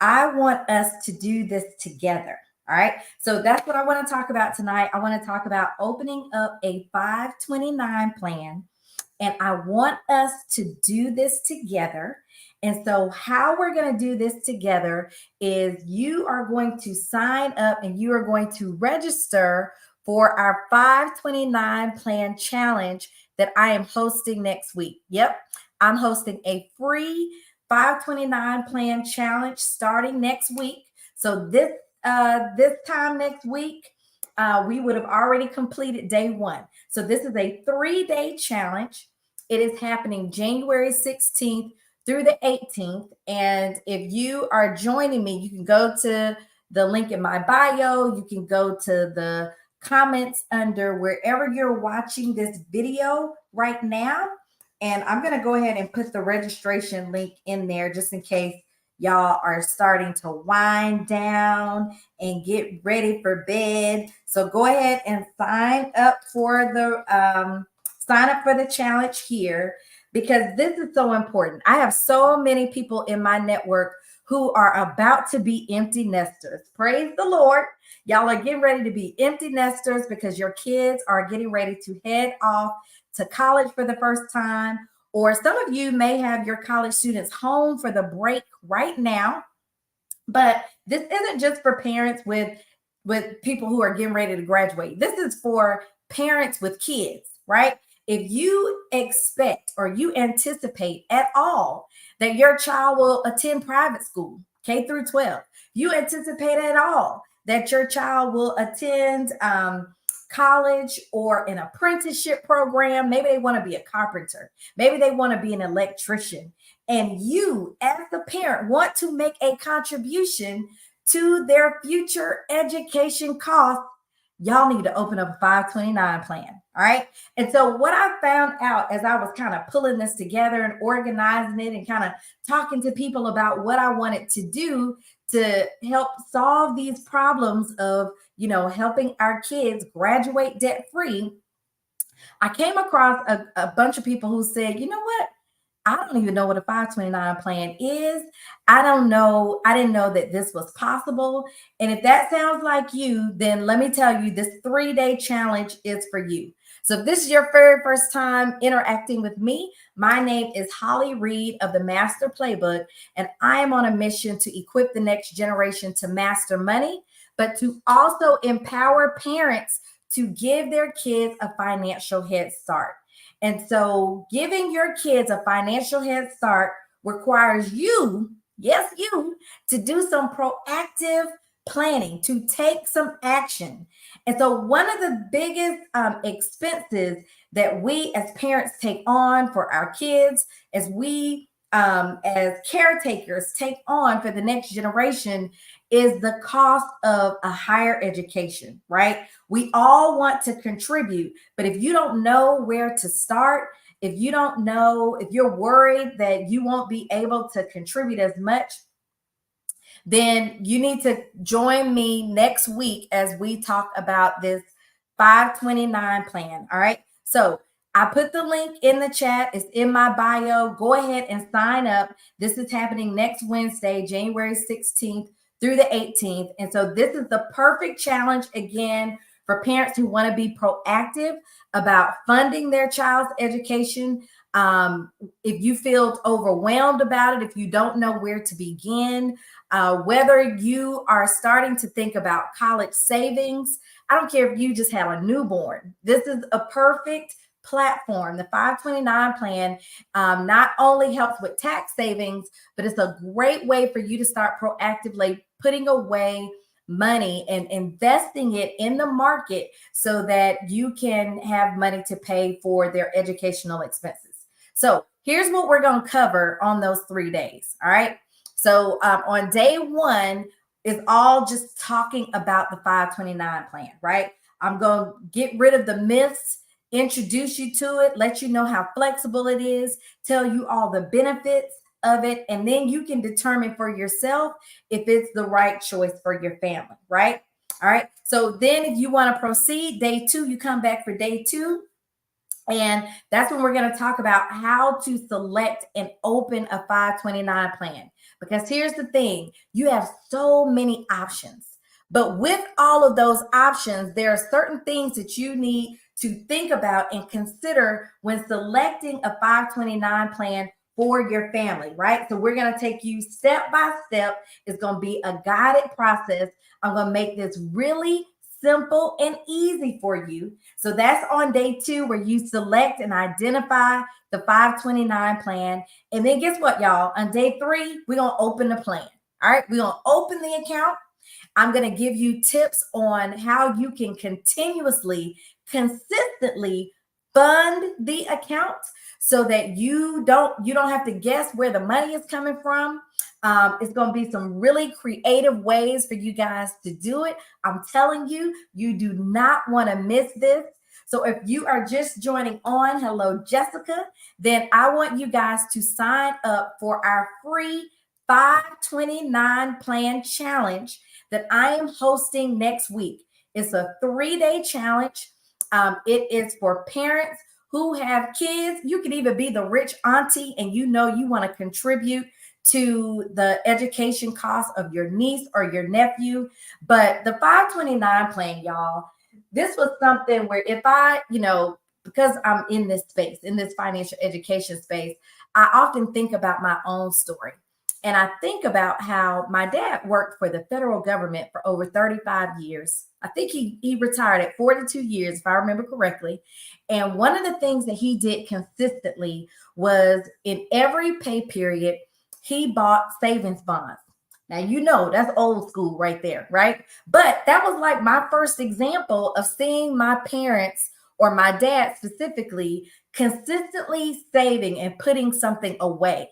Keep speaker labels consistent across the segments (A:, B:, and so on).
A: I want us to do this together. All right. So that's what I want to talk about tonight. I want to talk about opening up a 529 plan, and I want us to do this together. And so, how we're going to do this together is you are going to sign up and you are going to register for our 529 plan challenge that I am hosting next week. Yep, I'm hosting a free 529 plan challenge starting next week. So this time next week, we would have already completed day one. So this is a 3-day challenge. It is happening January 16th through the 18th. And if you are joining me, you can go to the link in my bio. You can go to the comments under wherever you're watching this video right now. And I'm going to go ahead and put the registration link in there just in case y'all are starting to wind down and get ready for bed. So go ahead and sign up for the challenge here, because this is so important. I have so many people in my network who are about to be empty nesters. Praise the Lord. Y'all are getting ready to be empty nesters because your kids are getting ready to head off to college for the first time. Or some of you may have your college students home for the break right now. But this isn't just for parents with people who are getting ready to graduate. This is for parents with kids, right? If you expect or you anticipate at all that your child will attend private school, K through 12, you anticipate at all that your child will attend college or an apprenticeship program. Maybe they want to be a carpenter. Maybe they want to be an electrician. And you, as the parent, want to make a contribution to their future education costs. Y'all need to open up a 529 plan. All right. And so, what I found out as I was kind of pulling this together and organizing it and kind of talking to people about what I wanted to do to help solve these problems of, helping our kids graduate debt free, I came across a bunch of people who said, you know what? I don't even know what a 529 plan is. I don't know. I didn't know that this was possible. And if that sounds like you, then let me tell you, this 3-day challenge is for you. So if this is your very first time interacting with me, my name is Holly Reed of the Master Playbook, and I am on a mission to equip the next generation to master money, but to also empower parents to give their kids a financial head start. And so giving your kids a financial head start requires you, yes, you, to do some proactive planning, to take some action. And so one of the biggest expenses that we as parents take on for our kids, as we as caretakers take on for the next generation, is the cost of a higher education, right? We all want to contribute, but if you don't know where to start, if you don't know, if you're worried that you won't be able to contribute as much, then you need to join me next week as we talk about this 529 plan. All right. So I put the link in the chat. It's in my bio. Go ahead and sign up. This is happening next Wednesday, January 16th through the 18th. And so this is the perfect challenge again for parents who want to be proactive about funding their child's education. If you feel overwhelmed about it, if you don't know where to begin, whether you are starting to think about college savings, I don't care if you just have a newborn. This is a perfect platform. The 529 plan not only helps with tax savings, but it's a great way for you to start proactively putting away money and investing it in the market so that you can have money to pay for their educational expenses. So here's what we're going to cover on those 3 days. All right. So on day one is all just talking about the 529 plan, right? I'm going to get rid of the myths, introduce you to it, let you know how flexible it is, tell you all the benefits of it, and then you can determine for yourself if it's the right choice for your family, right? All right. So then if you want to proceed, day two, you come back for day two. And that's when we're going to talk about how to select and open a 529 plan. Because here's the thing, you have so many options. But with all of those options, there are certain things that you need to think about and consider when selecting a 529 plan for your family, right? So we're going to take you step by step. It's going to be a guided process. I'm going to make this really simple and easy for you. So that's on day 2, where you select and identify the 529 plan. And then guess what, y'all? On day 3, we're going to open the plan. All right, we're going to open the account. I'm going to give you tips on how you can continuously, consistently fund the account so that you don't have to guess where the money is coming from. It's going to be some really creative ways for you guys to do it. I'm telling you, you do not want to miss this. So if you are just joining on, hello, Jessica, then I want you guys to sign up for our free 529 plan challenge that I am hosting next week. It's a 3-day challenge. It is for parents who have kids. You could even be the rich auntie and you want to contribute to the education costs of your niece or your nephew. But the 529 plan, y'all, this was something where if I, because I'm in this space, in this financial education space, I often think about my own story. And I think about how my dad worked for the federal government for over 35 years. I think he retired at 42 years, if I remember correctly. And one of the things that he did consistently was in every pay period, he bought savings bonds. Now, that's old school right there, right? But that was like my first example of seeing my parents, or my dad specifically, consistently saving and putting something away.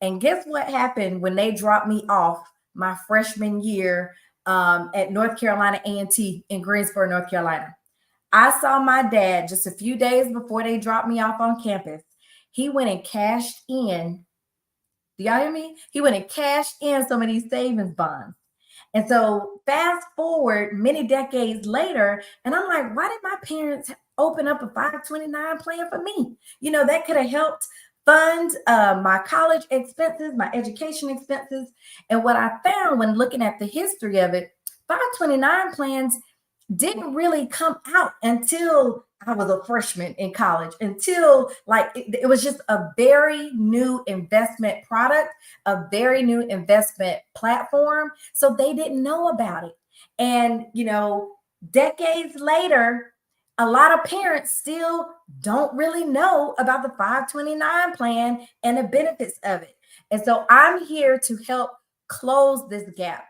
A: And guess what happened when they dropped me off my freshman year at North Carolina A&T in Greensboro, North Carolina? I saw my dad just a few days before they dropped me off on campus. He went and cashed in. Do y'all hear me? He went and cashed in some of these savings bonds. And so fast forward many decades later, and I'm like, why did my parents open up a 529 plan for me? That could have helped fund my college expenses, my education expenses. And what I found when looking at the history of it, 529 plans didn't really come out until I was a freshman in college, until it was just a very new investment product, a very new investment platform. So they didn't know about it. And, decades later, a lot of parents still don't really know about the 529 plan and the benefits of it. And so I'm here to help close this gap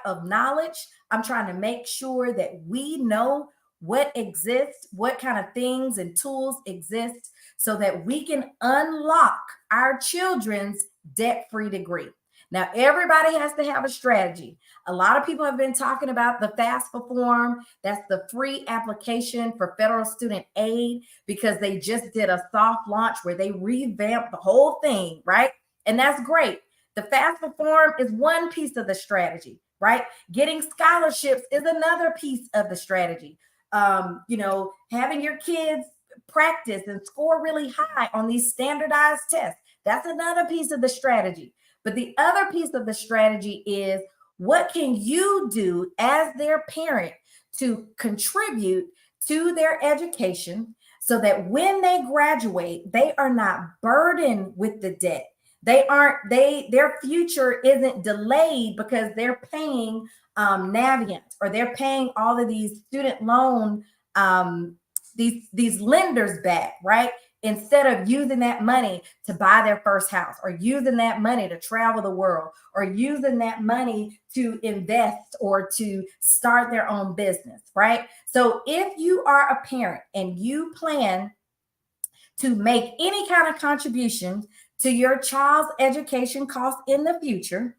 A: of knowledge. I'm trying to make sure that we know what exists, what kind of things and tools exist, so that we can unlock our children's debt-free degree. Now, everybody has to have a strategy. A lot of people have been talking about the FAFSA form. That's the free application for federal student aid, because they just did a soft launch where they revamped the whole thing, right? And that's great. The FAFSA form is one piece of the strategy, right? Getting scholarships is another piece of the strategy. Having your kids practice and score really high on these standardized tests, that's another piece of the strategy. But the other piece of the strategy is, what can you do as their parent to contribute to their education so that when they graduate, they are not burdened with the debt. Their future isn't delayed because they're paying Navient, or they're paying all of these student loan, these lenders back, right? Instead of using that money to buy their first house, or using that money to travel the world, or using that money to invest or to start their own business, right? So if you are a parent and you plan to make any kind of contribution to your child's education costs in the future,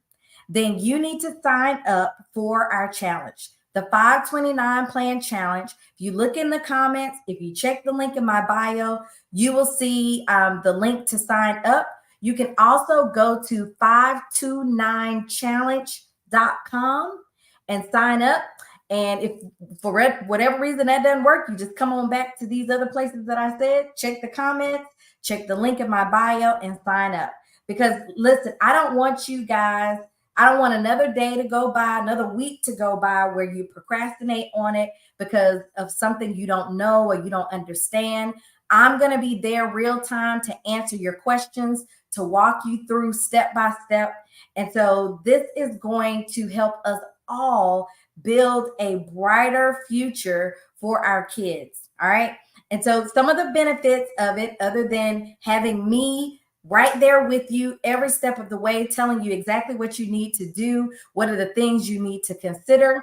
A: then you need to sign up for our challenge, the 529 plan challenge. If you look in the comments, if you check the link in my bio, you will see the link to sign up. You can also go to 529challenge.com and sign up. And if for whatever reason that doesn't work, you just come on back to these other places that I said, check the comments, check the link in my bio, and sign up. Because listen, I don't want you guys, I don't want another day to go by, another week to go by where you procrastinate on it because of something you don't know or you don't understand. I'm going to be there real time to answer your questions, to walk you through step by step. And so this is going to help us all build a brighter future for our kids. All right. And so some of the benefits of it, other than having me right there with you every step of the way, telling you exactly what you need to do, what are the things you need to consider.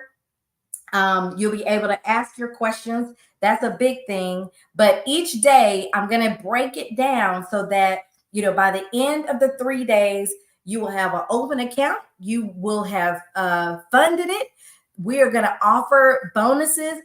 A: You'll be able to ask your questions. That's a big thing. But each day, I'm going to break it down so that, by the end of the 3 days, you will have an open account. You will have funded it. We are going to offer bonuses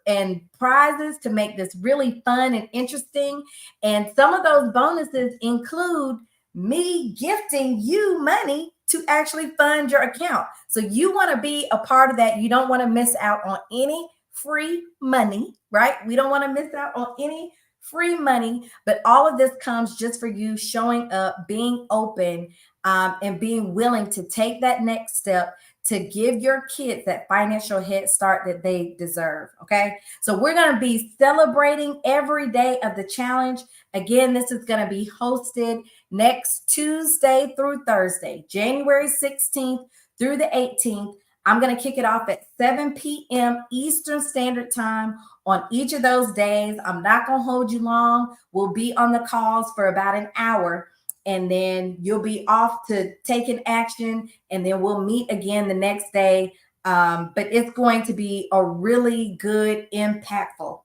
A: and prizes to make this really fun and interesting. And some of those bonuses include me gifting you money to actually fund your account. So you want to be a part of that. You don't want to miss out on any free money, right? We don't want to miss out on any free money, but all of this comes just for you showing up, being open, and being willing to take that next step to give your kids that financial head start that they deserve. Okay. So we're going to be celebrating every day of the challenge. Again, this is going to be hosted next Tuesday through Thursday, January 16th through the 18th. I'm going to kick it off at 7 p.m. Eastern Standard Time on each of those days. I'm not going to hold you long. We'll be on the calls for about an hour, and then you'll be off to taking action, and then we'll meet again the next day. But it's going to be a really good, impactful.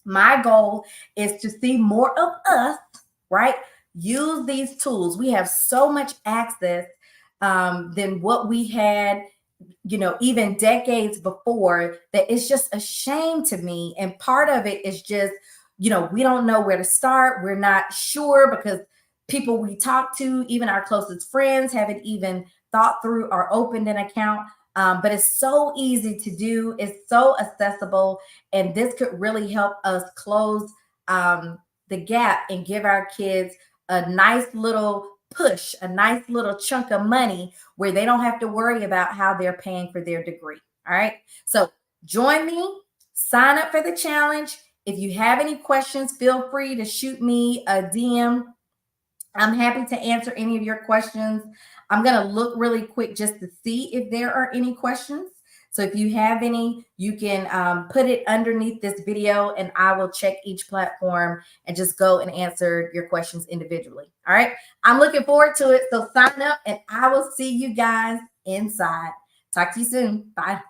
A: My goal is to see more of us, right? Use these tools. We have so much access than what we had, even decades before, that it's just a shame to me. And part of it is just, we don't know where to start. We're not sure because people we talk to, even our closest friends, haven't even thought through or opened an account. But it's so easy to do. It's so accessible. And this could really help us close the gap and give our kids a nice little push, a nice little chunk of money where they don't have to worry about how they're paying for their degree. All right. So join me, sign up for the challenge. If you have any questions, feel free to shoot me a DM. I'm happy to answer any of your questions. I'm going to look really quick just to see if there are any questions. So if you have any, you can put it underneath this video, and I will check each platform and just go and answer your questions individually. All right. I'm looking forward to it. So sign up, and I will see you guys inside. Talk to you soon. Bye.